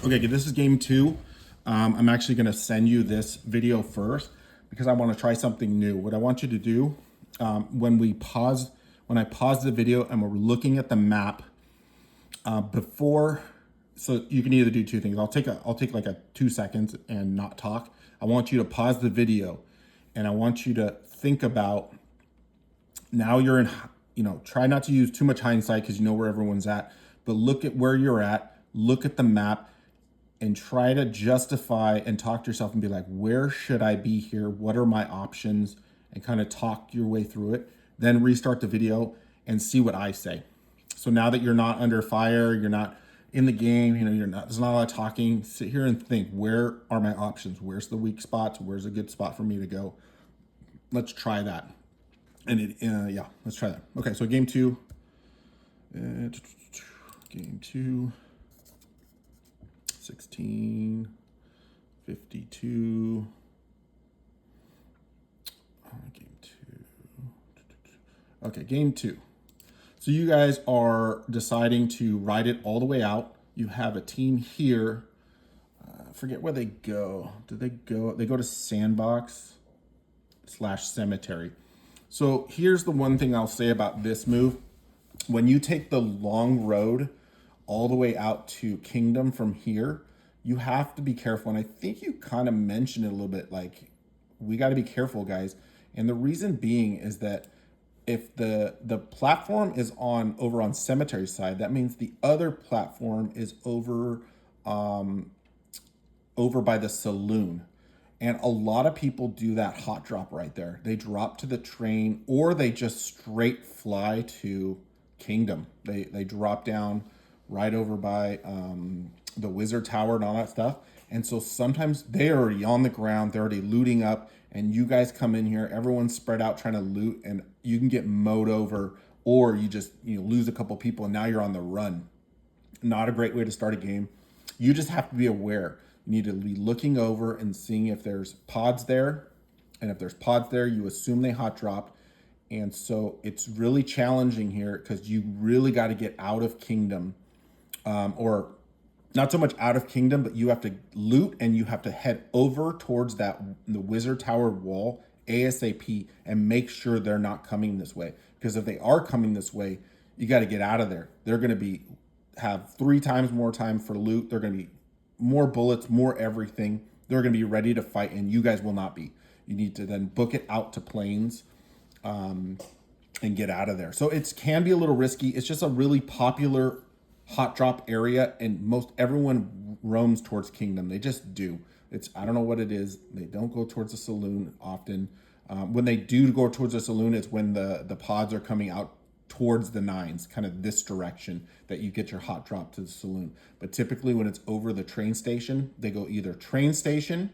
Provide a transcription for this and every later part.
Okay, this is game two. I'm actually going to send you this video first because I want to try something new. What I want you to do when I pause the video and we're looking at the map before, so you can either do two things. I'll take like a 2 seconds and not talk. I want you to pause the video, and I want you to think about now you're in. Try not to use too much hindsight because you know where everyone's at, but look at where you're at. Look at the map and try to justify and talk to yourself and be like, where should I be here? What are my options? And kind of talk your way through it. Then restart the video and see what I say. So now that you're not under fire, you're not in the game, there's not a lot of talking. Sit here and think, where are my options? Where's the weak spots? Where's a good spot for me to go? Let's try that. And yeah, let's try that. Okay, so game two. Game two. 16, 52. Game two. Okay, game two. So you guys are deciding to ride it all the way out. You have a team here. I forget where they go. They go to Sandbox / Cemetery. So here's the one thing I'll say about this move. When you take the long road all the way out to Kingdom from here, you have to be careful. And I think you kind of mentioned it a little bit, like, we got to be careful, guys. And the reason being is that if the platform is over on Cemetery side, that means the other platform is over by the saloon. And a lot of people do that hot drop right there. They drop to the train, or they just straight fly to Kingdom. They drop down right over by the Wizard Tower and all that stuff. And so sometimes they're already on the ground, they're already looting up, and you guys come in here, everyone's spread out trying to loot, and you can get mowed over, or you just lose a couple people and now you're on the run. Not a great way to start a game. You just have to be aware. You need to be looking over and seeing if there's pods there. And if there's pods there, you assume they hot drop. And so it's really challenging here because you really got to get out of Kingdom, or not so much out of Kingdom, but you have to loot and you have to head over towards the Wizard Tower wall ASAP and make sure they're not coming this way. Because if they are coming this way, you got to get out of there. They're going to have 3 times more time for loot. They're going to be more bullets, more everything. They're going to be ready to fight, and you guys will not be. You need to then book it out to planes and get out of there. So it can be a little risky. It's just a really popular hot drop area, and most everyone roams towards Kingdom. They just do. I don't know what it is. They don't go towards the saloon often. When they do go towards the saloon, it's when the pods are coming out towards the nines, kind of this direction, that you get your hot drop to the saloon. But typically when it's over the train station, they go either train station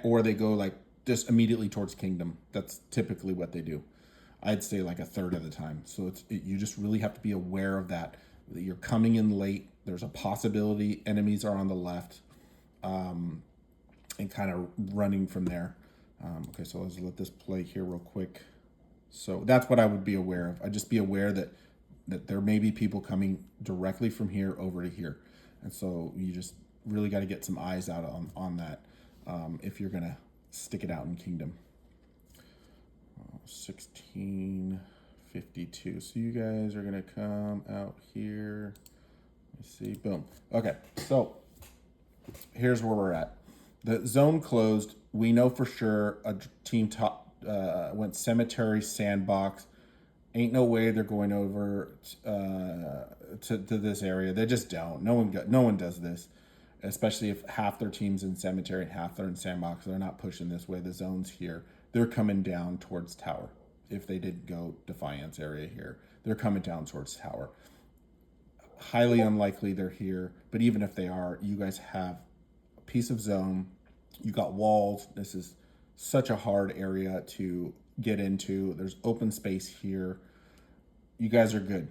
or they go like just immediately towards Kingdom. That's typically what they do. I'd say like a third of the time. So you just really have to be aware of that you're coming in late. There's a possibility enemies are on the left, and kind of running from there. Okay, so let's let this play here real quick. So that's what I would be aware of. I'd just be aware that there may be people coming directly from here over to here. And so you just really got to get some eyes out on that if you're going to stick it out in Kingdom. 1652. So you guys are going to come out here. Let's see. Boom. Okay, so here's where we're at. The zone closed. We know for sure a team went Cemetery, Sandbox. Ain't no way they're going over to this area. They just don't. No one does this, especially if half their team's in Cemetery and half they're in Sandbox. They're not pushing this way. The zone's here. They're coming down towards Tower. If they did go Defiance area here, they're coming down towards Tower. Highly unlikely they're here, but even if they are, you guys have a piece of zone. You got walls. This is such a hard area to get into. There's open space here. You guys are good.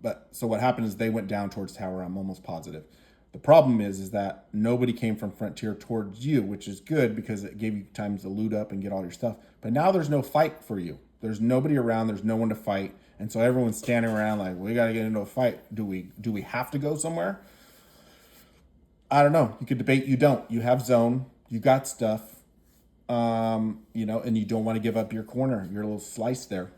But so what happened is they went down towards Tower. I'm almost positive. The problem is that nobody came from Frontier towards you, which is good because it gave you time to loot up and get all your stuff. But now there's no fight for you. There's nobody around. There's no one to fight. And so everyone's standing around like, we got to get into a fight. Do we have to go somewhere? I don't know. You could debate. You don't. You have zone. You got stuff. And you don't want to give up your corner, your little slice there.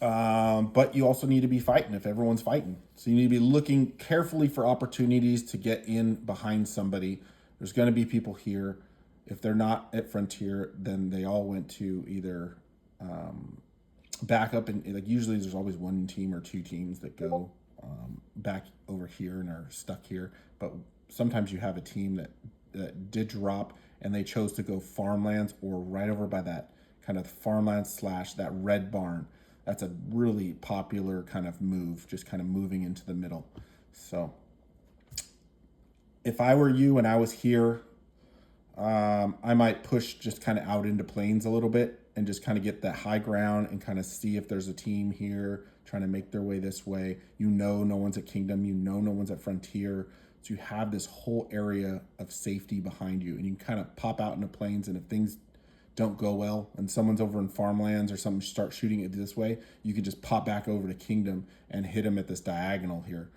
But you also need to be fighting if everyone's fighting. So you need to be looking carefully for opportunities to get in behind somebody. There's going to be people here. If they're not at Frontier, then they all went to either back up, and like usually there's always one team or two teams that go back over here and are stuck here. But sometimes you have a team that did drop and they chose to go farmlands or right over by that kind of farmland / that red barn. That's a really popular kind of move, just kind of moving into the middle. So if I were you and I was here, I might push just kind of out into plains a little bit and just kind of get that high ground and kind of see if there's a team here trying to make their way this way. No one's at Kingdom. No one's at Frontier. So you have this whole area of safety behind you, and you can kind of pop out into plains, and if things don't go well and someone's over in farmlands or something, start shooting it this way, you can just pop back over to Kingdom and hit them at this diagonal here.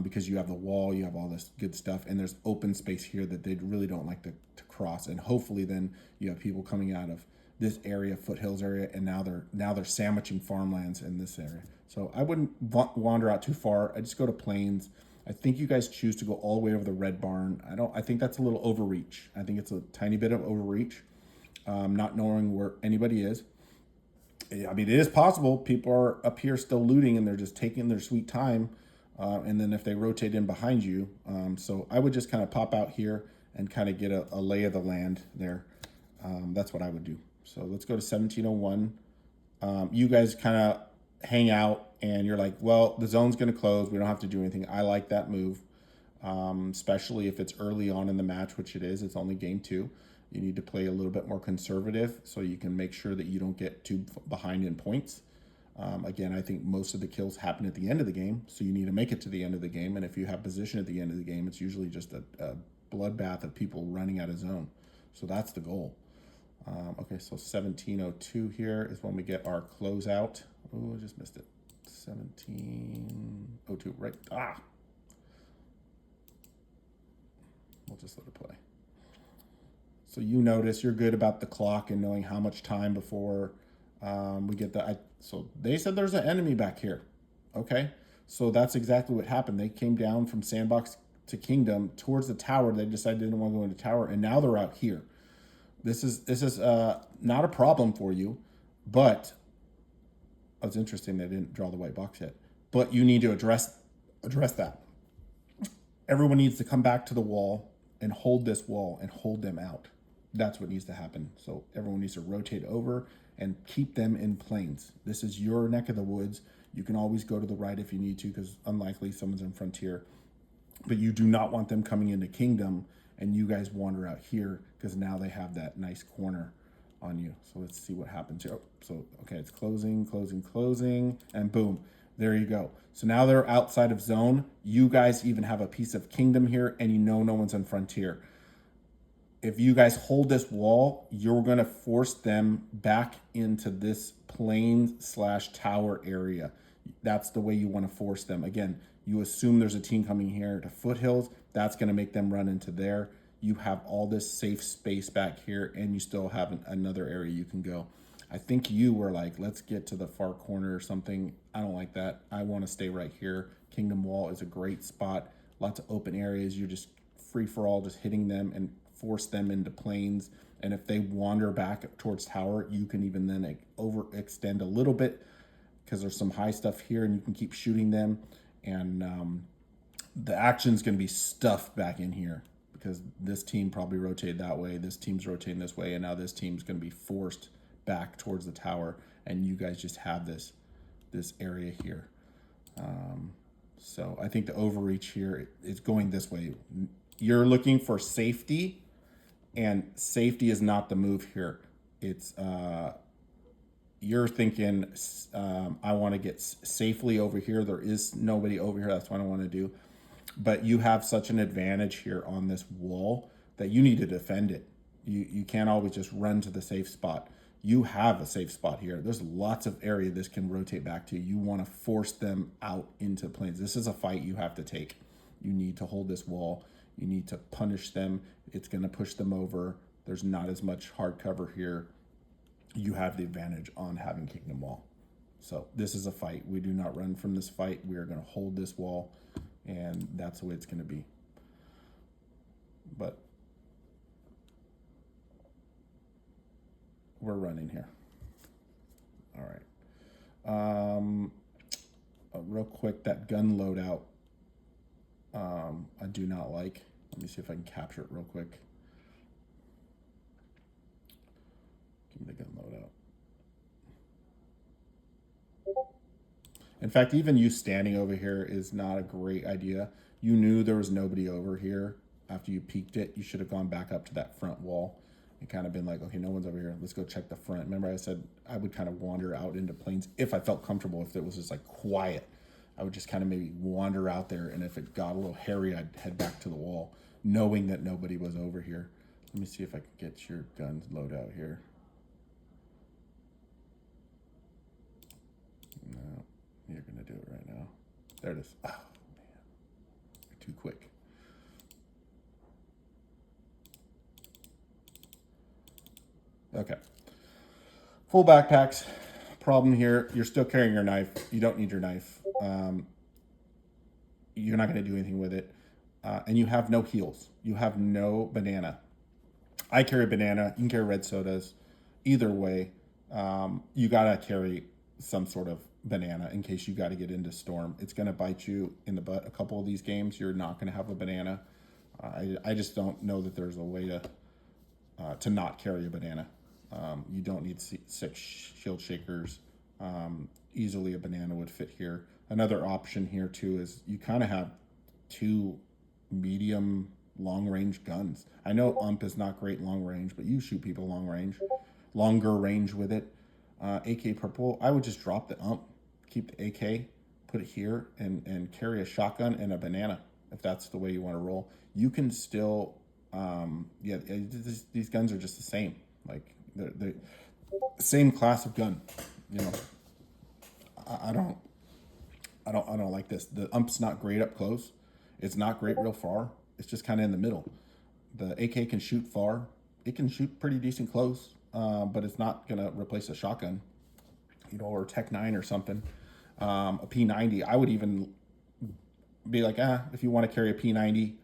Because you have the wall, you have all this good stuff, and there's open space here that they really don't like to cross. And hopefully then you have people coming out of this area, foothills area, and now they're sandwiching farmlands in this area. So I wouldn't wander out too far. I just go to plains. I think you guys choose to go all the way over the red barn. I think that's a little overreach. I think it's a tiny bit of overreach, not knowing where anybody is. I mean, it is possible people are up here still looting and they're just taking their sweet time. And then if they rotate in behind you, so I would just kind of pop out here and kind of get a lay of the land there. That's what I would do. So let's go to 1701. You guys kind of hang out and you're like, well, the zone's going to close. We don't have to do anything. I like that move, especially if it's early on in the match, which it is. It's only game 2. You need to play a little bit more conservative so you can make sure that you don't get too behind in points. Again, I think most of the kills happen at the end of the game, so you need to make it to the end of the game. And if you have position at the end of the game, it's usually just a bloodbath of people running out of zone. So that's the goal. Okay, so 1702 here is when we get our closeout. Oh, I just missed it. 1702, right? We'll just let it play. So you notice you're good about the clock and knowing how much time before we get the... So they said there's an enemy back here. Okay, so that's exactly what happened. They came down from Sandbox to Kingdom towards the tower. They decided they didn't want to go into tower, and now they're out here. This is not a problem for you, but it's interesting they didn't draw the white box yet. But you need to address that. Everyone needs to come back to the wall and hold this wall and hold them out. That's what needs to happen. So everyone needs to rotate over and keep them in plains. This is your neck of the woods. You can always go to the right if you need to, because unlikely someone's in Frontier. But you do not want them coming into Kingdom and you guys wander out here, because now they have that nice corner on you. So let's see what happens here. Okay, it's closing, and boom, there you go. So now they're outside of zone. You guys even have a piece of Kingdom here, and no one's on Frontier. If you guys hold this wall, you're going to force them back into this plain / tower area. That's the way you want to force them. Again, you assume there's a team coming here to foothills. That's going to make them run into there. You have all this safe space back here, and you still have another area you can go. I think you were like, let's get to the far corner or something. I don't like that. I want to stay right here. Kingdom Wall is a great spot. Lots of open areas. You're just free for all, just hitting them and force them into plains. And if they wander back towards tower, you can even then overextend a little bit, because there's some high stuff here and you can keep shooting them. And the action's going to be stuffed back in here, because this team probably rotated that way, this team's rotating this way, and now this team's going to be forced back towards the tower, and you guys just have this area here. So I think the overreach here is going this way. You're looking for safety, and safety is not the move here. It's you're thinking, I want to get safely over here. There is nobody over here. That's what I want to do. But you have such an advantage here on this wall that you need to defend it. You can't always just run to the safe spot. You have a safe spot here. There's lots of area this can rotate back to. You want to force them out into plains. This is a fight you have to take. You need to hold this wall. You need to punish them. It's going to push them over. There's not as much hard cover here. You have the advantage on having Kingdom Wall. So this is a fight. We do not run from this fight. We are going to hold this wall, and that's the way it's going to be. But we're running here. All right. Real quick, that gun loadout, I do not like. Let me see if I can capture it real quick. Give me the gun loadout. In fact, even you standing over here is not a great idea. You knew there was nobody over here after you peeked it. You should have gone back up to that front wall and kind of been like, okay, no one's over here. Let's go check the front. Remember I said I would kind of wander out into plains if I felt comfortable. If it was just like quiet, I would just kind of maybe wander out there. And if it got a little hairy, I'd head back to the wall, knowing that nobody was over here. Let me see if I can get your guns loadout here. No, you're going to do it right now. There it is. Oh, man. You're too quick. Okay. Full backpacks. Problem here, you're still carrying your knife. You don't need your knife. You're not going to do anything with it. And you have no heals. You have no banana. I carry banana. You can carry red sodas. Either way, you got to carry some sort of banana in case you got to get into storm. It's going to bite you in the butt. A couple of these games, you're not going to have a banana. I just don't know that there's a way to not carry a banana. You don't need 6 shield shakers. Easily a banana would fit here. Another option here too is you kind of have 2 medium long range guns. I know UMP is not great long range, but you shoot people longer range with it. AK purple, I would just drop the UMP, keep the AK, put it here, and carry a shotgun and a banana if that's the way you want to roll. You can still, these guns are just the same. Like they're the same class of gun. You know, I don't like this. The UMP's not great up close. It's not great real far. It's just kind of in the middle. The AK can shoot far. It can shoot pretty decent close, but it's not gonna replace a shotgun, you know, or Tech 9 or something. A P90. I would even be like, if you want to carry a P90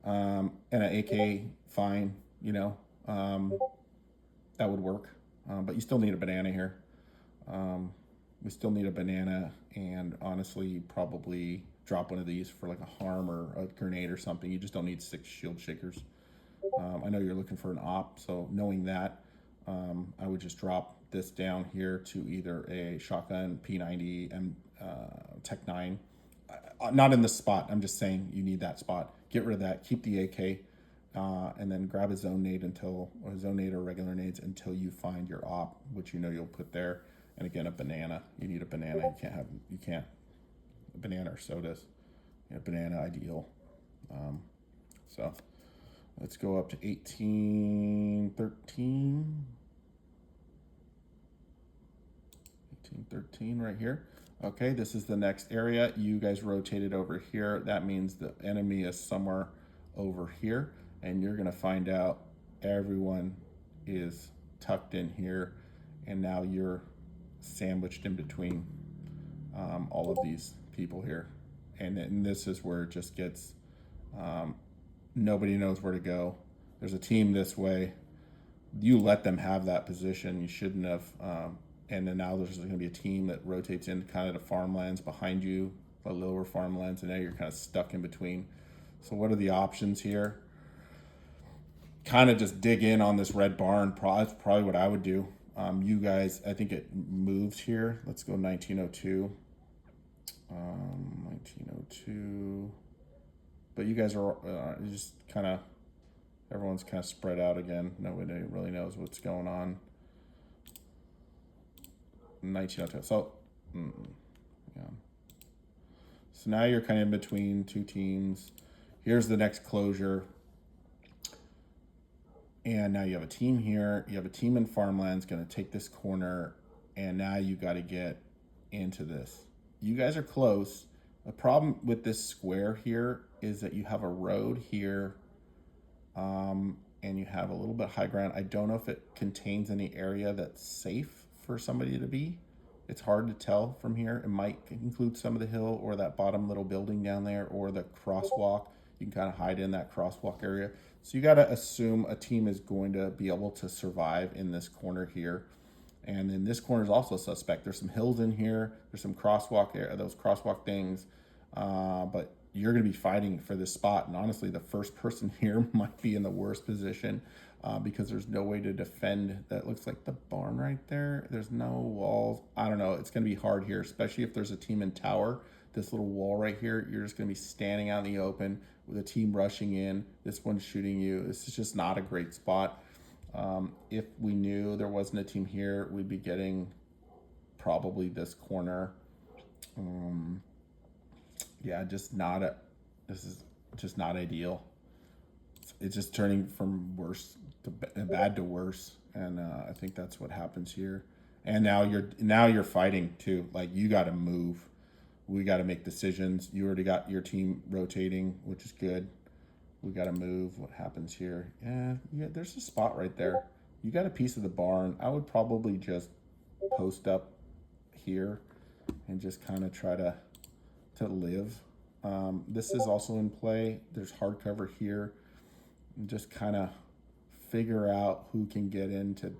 and an AK, fine. You know, that would work. But you still need a banana here. We still need a banana, and honestly, probably drop one of these for like a harm or a grenade or something. You just don't need 6 shield shakers. I know you're looking for an op, so knowing that, I would just drop this down here to either a shotgun, P90, and Tech 9. Not in this spot. I'm just saying you need that spot. Get rid of that. Keep the AK, and then grab a zone nade or regular nades until you find your op, which you know you'll put there. And again, a banana. You need a banana. You can't. A banana or sodas. Banana ideal. So let's go up to 1813. 1813 right here. Okay, this is the next area. You guys rotated over here. That means the enemy is somewhere over here. And you're going to find out everyone is tucked in here. And now you're sandwiched in between all of these people here. And this is where it just gets, nobody knows where to go. There's a team this way. You let them have that position. You shouldn't have. And then now there's going to be a team that rotates in kind of the farmlands behind you, the lower farmlands, and now you're kind of stuck in between. So what are the options here? Kind of just dig in on this red barn. That's probably what I would do. You guys, I think it moves here. Let's go 1902. 1902. But you guys are just kind of, everyone's kind of spread out again. Nobody really knows what's going on. 1902. So, yeah. So now you're kind of in between 2 teams. Here's the next closure. And now you have a team here. You have a team in farmlands going to take this corner. And now you got to get into this. You guys are close. The problem with this square here is that you have a road here, and you have a little bit high ground. I don't know if it contains any area that's safe for somebody to be. It's hard to tell from here. It might include some of the hill or that bottom little building down there or the crosswalk. You can kind of hide in that crosswalk area. So you got to assume a team is going to be able to survive in this corner here. And then this corner is also suspect. There's some hills in here. There's some crosswalk area, those crosswalk things. But you're going to be fighting for this spot. And honestly, the first person here might be in the worst position because there's no way to defend. That looks like the barn right there. There's no walls. I don't know. It's going to be hard here, especially if there's a team in tower. This little wall right here, you're just going to be standing out in the open with a team rushing in. This one's shooting you. This is just not a great spot. If we knew there wasn't a team here, we'd be getting probably this corner. Yeah, just not a. This is just not ideal. It's just turning from worse to bad to worse, and I think that's what happens here. And now you're fighting too. Like you got to move. We got to make decisions. You already got your team rotating, which is good. We got to move. What happens here? Yeah, there's a spot right there. You got a piece of the barn. I would probably just post up here and just kind of try to live. This is also in play. There's hardcover here. And just kind of figure out who can get into,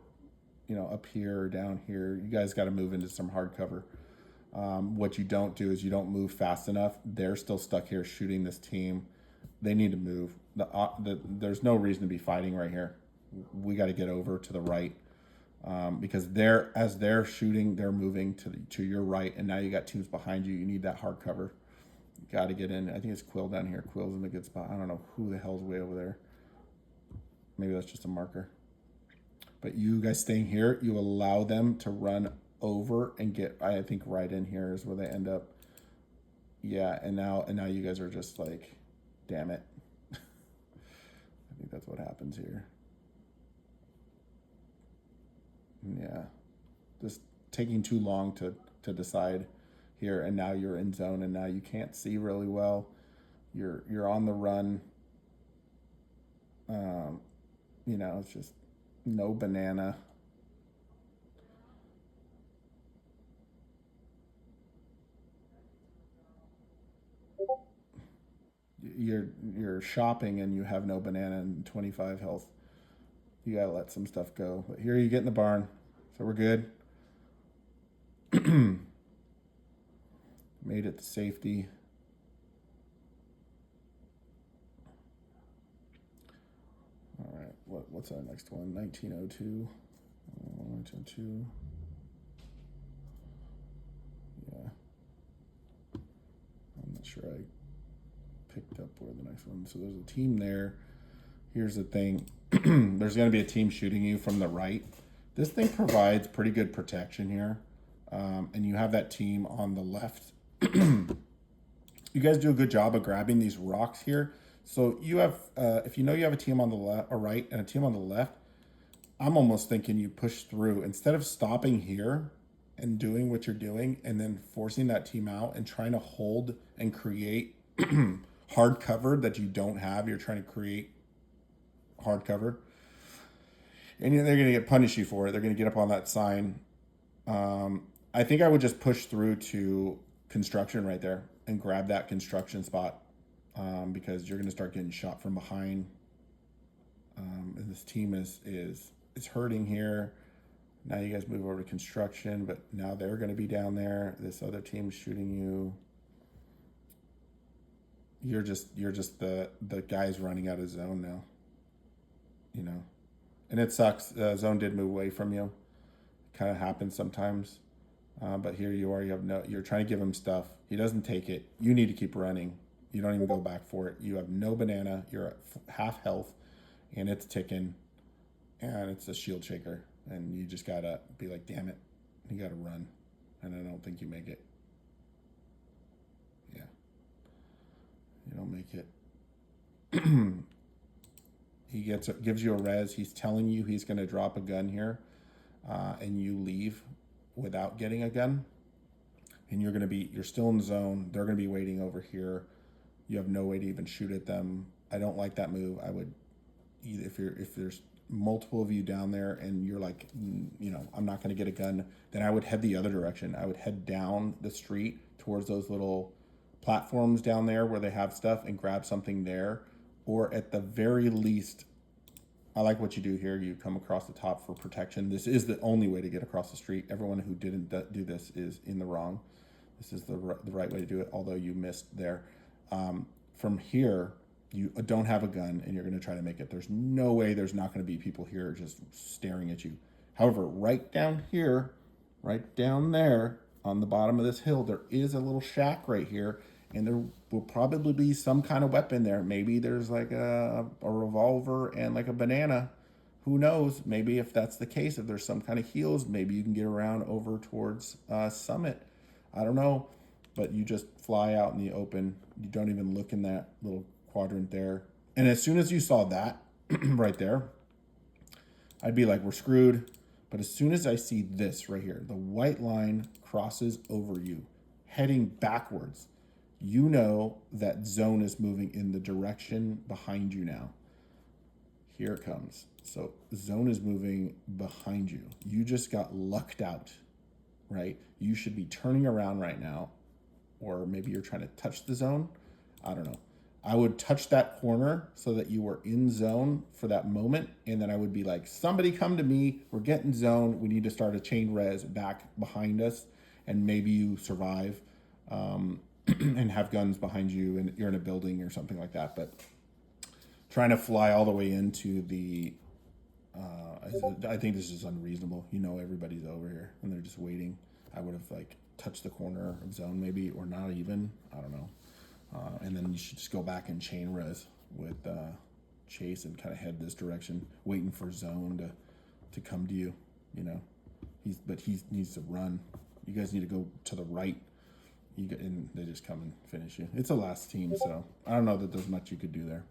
up here or down here. You guys got to move into some hardcover. What you don't do is you don't move fast enough. They're still stuck here shooting this team. They need to move. There's no reason to be fighting right here. We got to get over to the right because as they're shooting, they're moving to your right, and now you got teams behind you. You need that hard cover. You got to get in. I think it's Quill down here. Quill's in a good spot. I don't know who the hell's way over there. Maybe that's just a marker. But you guys staying here, you allow them to run over and get. I think right in here is where they end up. Yeah, and now you guys are just like, damn it. I think that's what happens here. Yeah, just taking too long to decide here, and now you're in zone, and now you can't see really well. You're on the run. It's just no banana. You're shopping and you have no banana and 25 health. You gotta let some stuff go. But here you get in the barn, so we're good. Made it to safety. All right, what's our next one? 1902. 1902. Yeah. I'm not sure I picked up where the next one. So there's a team there. Here's the thing. There's going to be a team shooting you from the right. This thing provides pretty good protection here. And you have that team on the left. You guys do a good job of grabbing these rocks here. So you have, if you have a team on the left or right and a team on the left, I'm almost thinking you push through instead of stopping here and doing what you're doing and then forcing that team out and trying to hold and create hard cover that you don't have. You're trying to create hard cover, and they're going to get punish you for it. They're going to get up on that sign. I think I would just push through to construction right there and grab that construction spot because you're going to start getting shot from behind. And this team is hurting here. Now you guys move over to construction, but now they're going to be down there. This other team's shooting you. You're just the guys running out of zone now. And it sucks. Zone did move away from you. Kind of happens sometimes. But here you are. You're trying to give him stuff. He doesn't take it. You need to keep running. You don't even go back for it. You have no banana. You're at half health, and it's ticking, and it's a shield shaker. And you just gotta be like, damn it, you gotta run. And I don't think you make it. Yeah, you don't make it. He gives you a res. He's telling you he's gonna drop a gun here, and you leave without getting a gun. and you're still in zone. They're gonna be waiting over here. You have no way to even shoot at them. I don't like that move. I would either, if there's multiple of you down there and you're like, I'm not going to get a gun, then I would head the other direction. I would head down the street towards those little platforms down there where they have stuff and grab something there. Or at the very least, I like what you do here. You come across the top for protection. This is the only way to get across the street. Everyone who didn't do this is in the wrong. This is the right way to do it, although you missed there. From here, you don't have a gun and you're going to try to make it. There's no way there's not going to be people here just staring at you. However, right down here, right down there on the bottom of this hill, there is a little shack right here, and there will probably be some kind of weapon there. Maybe there's like a revolver and like a banana. Who knows? Maybe if that's the case, if there's some kind of heals, maybe you can get around over towards Summit. I don't know, but you just fly out in the open. You don't even look in that little quadrant there. And as soon as you saw that right there, I'd be like, we're screwed. But as soon as I see this right here, the white line crosses over you, heading backwards, you know that zone is moving in the direction behind you now. Here it comes. So zone is moving behind you. You just got lucked out, right? You should be turning around right now, or maybe you're trying to touch the zone. I don't know. I would touch that corner so that you were in zone for that moment. And then I would be like, somebody come to me. We're getting zone. We need to start a chain res back behind us. And maybe you survive and have guns behind you and you're in a building or something like that. But trying to fly all the way into the, I think this is unreasonable. Everybody's over here and they're just waiting. I would have like touched the corner of zone maybe, or not even, I don't know. And then you should just go back and chain res with Chase and kind of head this direction, waiting for zone to come to you. He needs to run. You guys need to go to the right. And they just come and finish you. It's a last team, so I don't know that there's much you could do there.